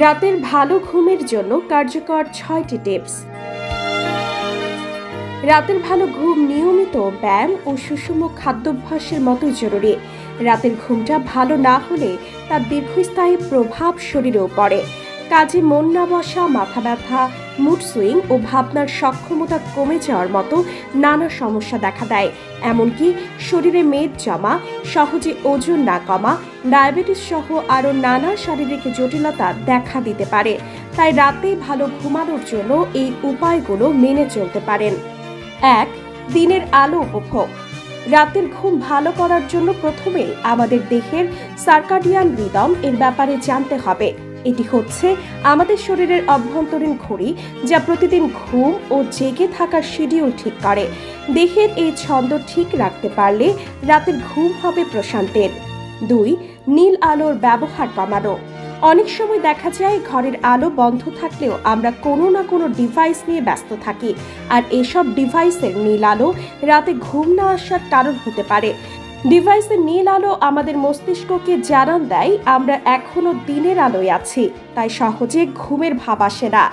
রাতের ভালো ঘুমের জন্য কার্যকর ৬টি টিপস। রাতের ভালো ঘুম নিয়মিত ব্যায়াম ও সুষম খাদ্যাভ্যাসের মতো জরুরি। রাতের ঘুমটা ভালো না হলে তার দীর্ঘস্থায়ী প্রভাব শরীরেও পড়ে। কাজে মন না বসা, মাথা ব্যথা, মুড সুইং ও ভাবনার সক্ষমতা কমে যাওয়ার মতো নানা সমস্যা দেখা দেয়। এমনকি শরীরে মেদ জমা, সহজে ওজন না কমা, ডায়াবেটিস সহ আরও নানা শারীরিক জটিলতা দেখা দিতে পারে। তাই রাতে ভালো ঘুমানোর জন্য এই উপায়গুলো মেনে চলতে পারেন। ১. দিনের আলো উপভোগ। রাতের ঘুম ভালো করার জন্য প্রথমে আমাদের দেহের সার্কাডিয়ান রিদম এর ব্যাপারে জানতে হবে। এটি হচ্ছে আমাদের শরীরের অভ্যন্তরীণ ঘড়ি, যা প্রতিদিন ঘুম ও জেগে থাকার শিডিউল ঠিক করে। দেহের এই ছন্দ ঠিক রাখতে পারলে রাতের ঘুম হবে প্রশান্তের। ২. নীল আলোর ব্যবহার কমানো। অনেক সময় দেখা যায় ঘরের আলো বন্ধ থাকলেও আমরা কোনো না কোনো ডিভাইস নিয়ে ব্যস্ত থাকি, আর এসব ডিভাইসের নীল আলো রাতে ঘুম না আসার কারণ হতে পারে। ডিভাইসের নীল আলো আমাদের মস্তিষ্ককে জানান দেয় আমরা এখনো দিনের আলোয় আছি, তাই সহজে ঘুমের ভাব আসে না।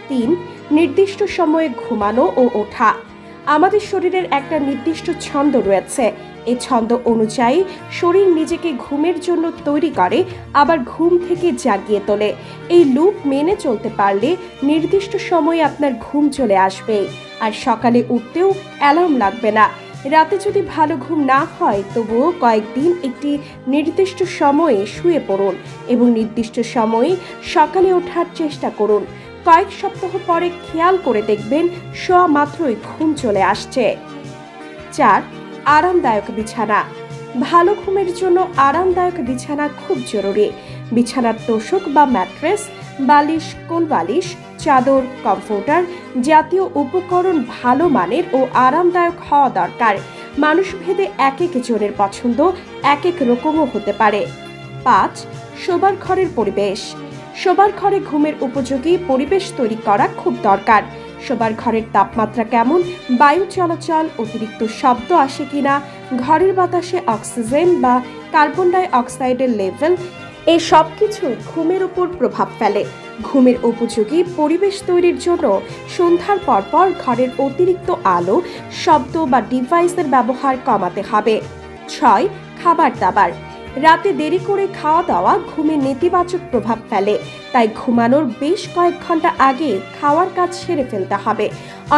৩. নির্দিষ্ট সময়ে ঘুমানো ও ওঠা। আমাদের শরীরের একটা নির্দিষ্ট ছন্দ রয়েছে। এই ছন্দ অনুযায়ী শরীর নিজেকে ঘুমের জন্য তৈরি করে, আবার ঘুম থেকে জাগিয়ে তোলে। এই লুপ মেনে চলতে পারলে নির্দিষ্ট সময়ে আপনার ঘুম চলে আসবে, আর সকালে উঠতেও অ্যালার্ম লাগবে না। রাতে যদি ভালো ঘুম না হয়, তবুও কয়েকদিন একটি নির্দিষ্ট সময়ে শুয়ে পড়ুন এবং নির্দিষ্ট সময়ে সকালে ওঠার চেষ্টা করুন। কয়েক সপ্তাহ পরে খেয়াল করে দেখবেন শোয়া মাত্রই ঘুম চলে আসছে। ৪. আরামদায়ক বিছানা। ভালো ঘুমের জন্য আরামদায়ক বিছানা খুব জরুরি। বিছানার তোষক বা ম্যাট্রেস, বালিশ, কোল বালিশ, চাদর, কমফোর্টার জাতীয় উপকরণ ভালো মানের ও আরামদায়ক হওয়া দরকার। মানুষ ভেদে এক এক জনের পছন্দ এক এক রকমও হতে পারে। ৫. শোবার ঘরের পরিবেশ। শোবার ঘরে ঘুমের উপযোগী পরিবেশ তৈরি করা খুব দরকার। শোবার ঘরের তাপমাত্রা কেমন, বায়ু চলাচল, অতিরিক্ত শব্দ আসে কিনা, ঘরের বাতাসে অক্সিজেন বা কার্বন ডাই অক্সাইডের লেভেল, এই সব কিছু ঘুমের উপর প্রভাব ফেলে। ঘুমের উপযোগী পরিবেশ তৈরির জন্য সন্ধ্যার পরপর ঘরের অতিরিক্ত আলো, শব্দ বা ডিভাইসের ব্যবহার কমাতে হবে। ৬. খাবার দাবার। রাতে দেরি করে খাওয়া দাওয়া ঘুমে নেতিবাচক প্রভাব ফেলে, তাই ঘুমানোর বেশ কয়েক ঘন্টা আগে খাওয়ার কাজ সেরে ফেলতে হবে।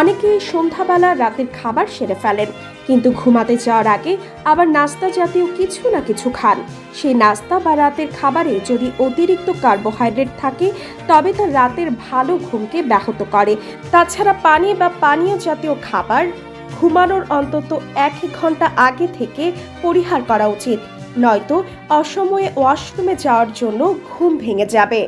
অনেকেই সন্ধ্যাবেলা রাতের খাবার সেরে ফেলেন, কিন্তু ঘুমাতে যাওয়ার আগে আবার নাস্তা জাতীয় কিছু না কিছু খান। সেই নাস্তা বা রাতের খাবারে যদি অতিরিক্ত কার্বোহাইড্রেট থাকে, তবে তা রাতের ভালো ঘুমকে ব্যাহত করে। তাছাড়া পানি বা পানীয় জাতীয় খাবার ঘুমানোর অন্তত ১ ঘন্টা আগে থেকে পরিহার করা উচিত, নয়তো অসময়ে ওয়াশরুমে যাওয়ার জন্য ঘুম ভেঙে যাবে।